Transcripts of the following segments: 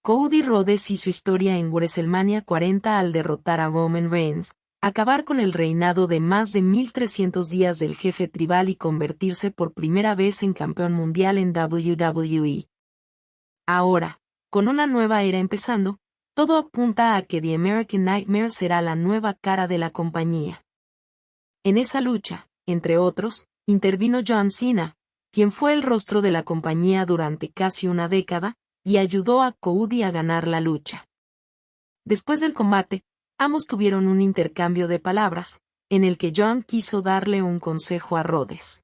Cody Rhodes hizo historia en WrestleMania 40 al derrotar a Roman Reigns, acabar con el reinado de más de 1300 días del jefe tribal y convertirse por primera vez en campeón mundial en WWE. Ahora, con una nueva era empezando, todo apunta a que The American Nightmare será la nueva cara de la compañía. En esa lucha, entre otros, intervino John Cena, quien fue el rostro de la compañía durante casi una década, y ayudó a Cody a ganar la lucha. Después del combate, ambos tuvieron un intercambio de palabras, en el que John quiso darle un consejo a Rhodes.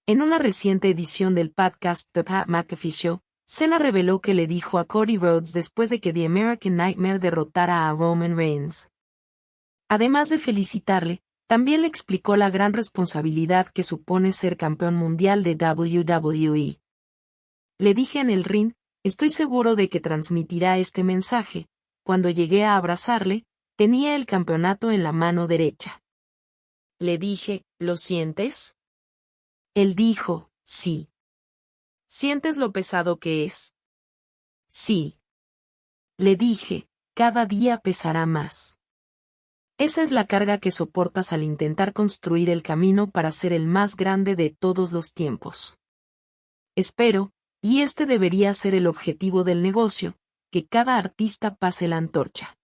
En una reciente edición del podcast The Pat McAfee Show, Cena reveló que le dijo a Cody Rhodes después de que The American Nightmare derrotara a Roman Reigns. Además de felicitarle, también le explicó la gran responsabilidad que supone ser campeón mundial de WWE. Le dije en el ring, estoy seguro de que transmitirá este mensaje. Cuando llegué a abrazarle, tenía el campeonato en la mano derecha. Le dije, ¿lo sientes? Él dijo, sí. ¿Sientes lo pesado que es? Sí. Le dije, cada día pesará más. Esa es la carga que soportas al intentar construir el camino para ser el más grande de todos los tiempos. Espero, y este debería ser el objetivo del negocio, que cada artista pase la antorcha.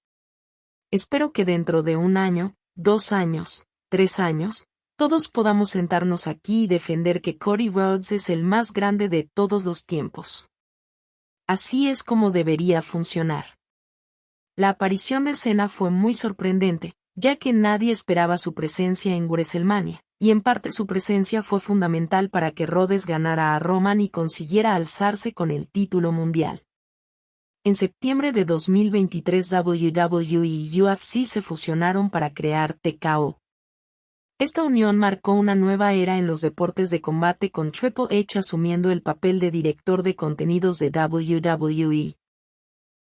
Espero que dentro de 1 año, 2 años, 3 años, todos podamos sentarnos aquí y defender que Cody Rhodes es el más grande de todos los tiempos. Así es como debería funcionar. La aparición de Cena fue muy sorprendente, ya que nadie esperaba su presencia en WrestleMania, y en parte su presencia fue fundamental para que Rhodes ganara a Roman y consiguiera alzarse con el título mundial. En septiembre de 2023 WWE y UFC se fusionaron para crear TKO. Esta unión marcó una nueva era en los deportes de combate con Triple H asumiendo el papel de director de contenidos de WWE.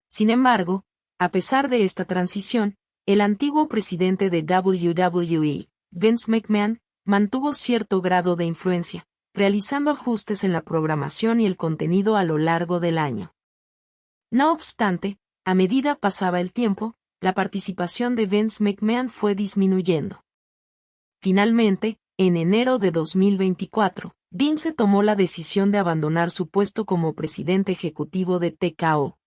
Sin embargo, a pesar de esta transición, el antiguo presidente de WWE, Vince McMahon, mantuvo cierto grado de influencia, realizando ajustes en la programación y el contenido a lo largo del año. No obstante, a medida pasaba el tiempo, la participación de Vince McMahon fue disminuyendo. Finalmente, en enero de 2024, Vince tomó la decisión de abandonar su puesto como presidente ejecutivo de TKO.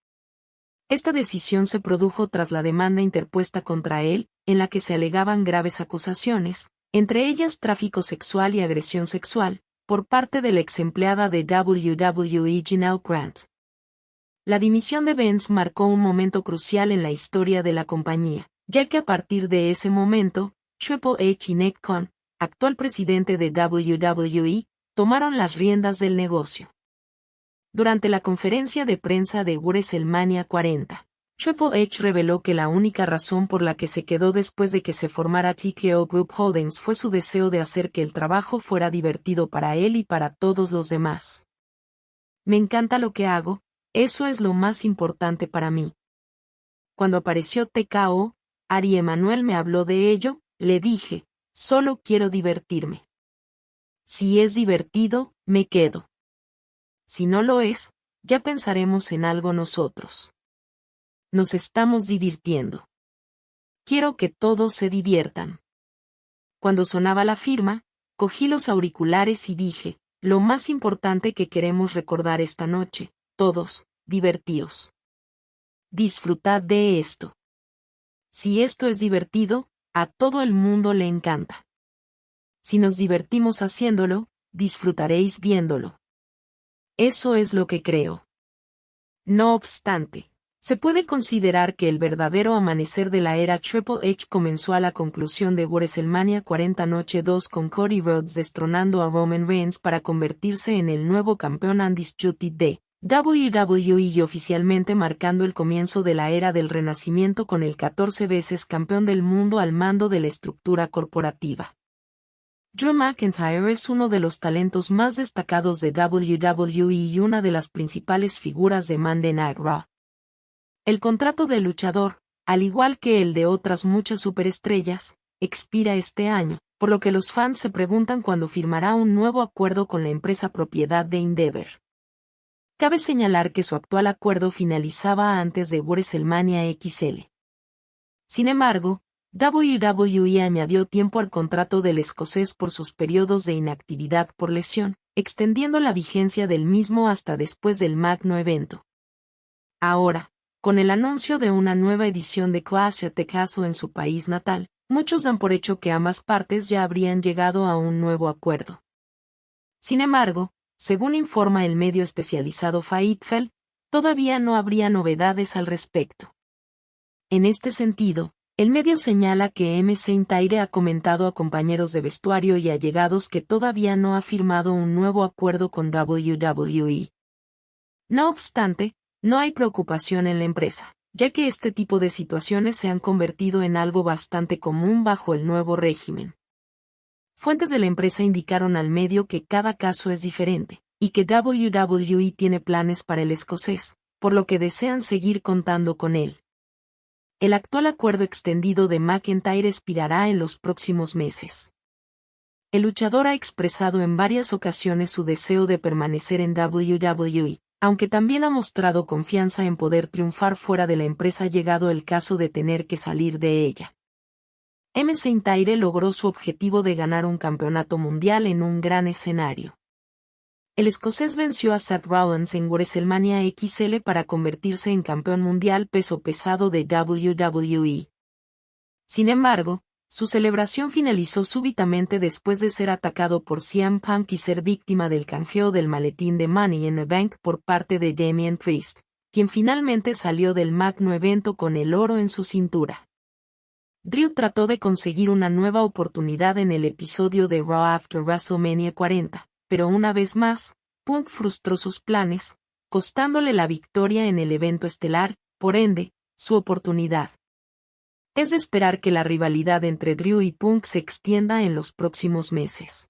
Esta decisión se produjo tras la demanda interpuesta contra él, en la que se alegaban graves acusaciones, entre ellas tráfico sexual y agresión sexual, por parte de la ex empleada de WWE Janelle Grant. La dimisión de Vince marcó un momento crucial en la historia de la compañía, ya que a partir de ese momento, Triple H y Nick Khan, actual presidente de WWE, tomaron las riendas del negocio. Durante la conferencia de prensa de WrestleMania 40, Triple H reveló que la única razón por la que se quedó después de que se formara TKO Group Holdings fue su deseo de hacer que el trabajo fuera divertido para él y para todos los demás. Me encanta lo que hago, eso es lo más importante para mí. Cuando apareció TKO, Ari Emanuel me habló de ello, le dije, solo quiero divertirme. Si es divertido, me quedo. Si no lo es, ya pensaremos en algo nosotros. Nos estamos divirtiendo. Quiero que todos se diviertan. Cuando sonaba la firma, cogí los auriculares y dije, lo más importante que queremos recordar esta noche, todos, divertíos. Disfrutad de esto. Si esto es divertido, a todo el mundo le encanta. Si nos divertimos haciéndolo, disfrutaréis viéndolo. Eso es lo que creo. No obstante, se puede considerar que el verdadero amanecer de la era Triple H comenzó a la conclusión de WrestleMania 40 Noche 2 con Cody Rhodes destronando a Roman Reigns para convertirse en el nuevo campeón undisputed de WWE y oficialmente marcando el comienzo de la era del renacimiento con el 14 veces campeón del mundo al mando de la estructura corporativa. Drew McIntyre es uno de los talentos más destacados de WWE y una de las principales figuras de Monday Night Raw. El contrato del luchador, al igual que el de otras muchas superestrellas, expira este año, por lo que los fans se preguntan cuándo firmará un nuevo acuerdo con la empresa propiedad de Endeavor. Cabe señalar que su actual acuerdo finalizaba antes de WrestleMania XL. Sin embargo, WWE añadió tiempo al contrato del escocés por sus periodos de inactividad por lesión, extendiendo la vigencia del mismo hasta después del magno evento. Ahora, con el anuncio de una nueva edición de Clash at the Castle en su país natal, muchos dan por hecho que ambas partes ya habrían llegado a un nuevo acuerdo. Sin embargo, según informa el medio especializado Fightful, todavía no habría novedades al respecto. En este sentido, el medio señala que McIntyre ha comentado a compañeros de vestuario y allegados que todavía no ha firmado un nuevo acuerdo con WWE. No obstante, no hay preocupación en la empresa, ya que este tipo de situaciones se han convertido en algo bastante común bajo el nuevo régimen. Fuentes de la empresa indicaron al medio que cada caso es diferente, y que WWE tiene planes para el escocés, por lo que desean seguir contando con él. El actual acuerdo extendido de McIntyre expirará en los próximos meses. El luchador ha expresado en varias ocasiones su deseo de permanecer en WWE, aunque también ha mostrado confianza en poder triunfar fuera de la empresa llegado el caso de tener que salir de ella. McIntyre logró su objetivo de ganar un campeonato mundial en un gran escenario. El escocés venció a Seth Rollins en WrestleMania XL para convertirse en campeón mundial peso pesado de WWE. Sin embargo, su celebración finalizó súbitamente después de ser atacado por CM Punk y ser víctima del canjeo del maletín de Money in the Bank por parte de Damian Priest, quien finalmente salió del magno evento con el oro en su cintura. Drew trató de conseguir una nueva oportunidad en el episodio de Raw After WrestleMania 40. Pero una vez más, Punk frustró sus planes, costándole la victoria en el evento estelar, por ende, su oportunidad. Es de esperar que la rivalidad entre Drew y Punk se extienda en los próximos meses.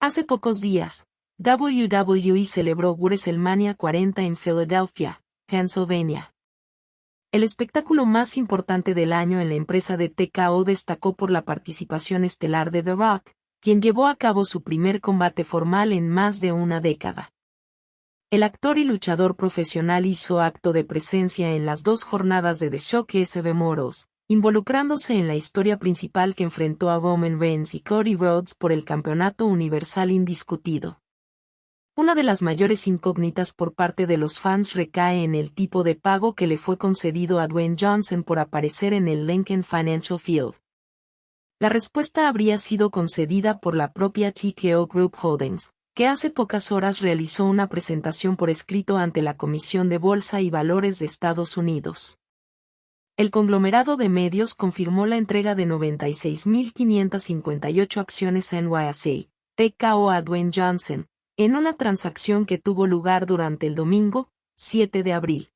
Hace pocos días, WWE celebró WrestleMania 40 en Philadelphia, Pennsylvania. El espectáculo más importante del año en la empresa de TKO destacó por la participación estelar de The Rock, quien llevó a cabo su primer combate formal en más de una década. El actor y luchador profesional hizo acto de presencia en las dos jornadas de The Showcase of Immortals, involucrándose en la historia principal que enfrentó a Roman Reigns y Cody Rhodes por el campeonato universal indiscutido. Una de las mayores incógnitas por parte de los fans recae en el tipo de pago que le fue concedido a Dwayne Johnson por aparecer en el Lincoln Financial Field. La respuesta habría sido concedida por la propia TKO Group Holdings, que hace pocas horas realizó una presentación por escrito ante la Comisión de Bolsa y Valores de Estados Unidos. El conglomerado de medios confirmó la entrega de 96.558 acciones NYSE, TKO a Dwayne Johnson, en una transacción que tuvo lugar durante el domingo, 7 de abril.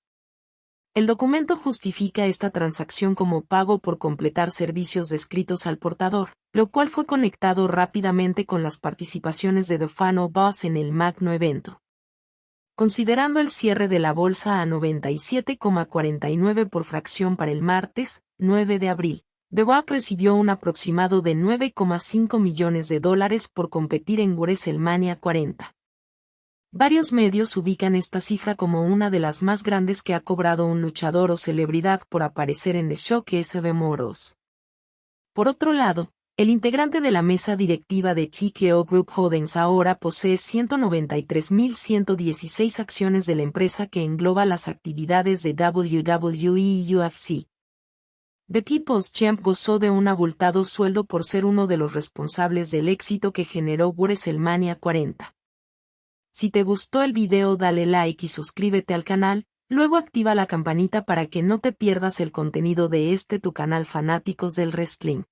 El documento justifica esta transacción como pago por completar servicios descritos al portador, lo cual fue conectado rápidamente con las participaciones de The Final Boss en el magno evento. Considerando el cierre de la bolsa a 97,49 por fracción para el martes, 9 de abril, The Rock recibió un aproximado de $9,5 millones por competir en WrestleMania 40. Varios medios ubican esta cifra como una de las más grandes que ha cobrado un luchador o celebridad por aparecer en The Showcase of Immortals. Por otro lado, el integrante de la mesa directiva de TKO Group Holdings ahora posee 193.116 acciones de la empresa que engloba las actividades de WWE y UFC. The People's Champ gozó de un abultado sueldo por ser uno de los responsables del éxito que generó WrestleMania 40. Si te gustó el video dale like y suscríbete al canal, luego activa la campanita para que no te pierdas el contenido de tu canal Fanáticos del Wrestling.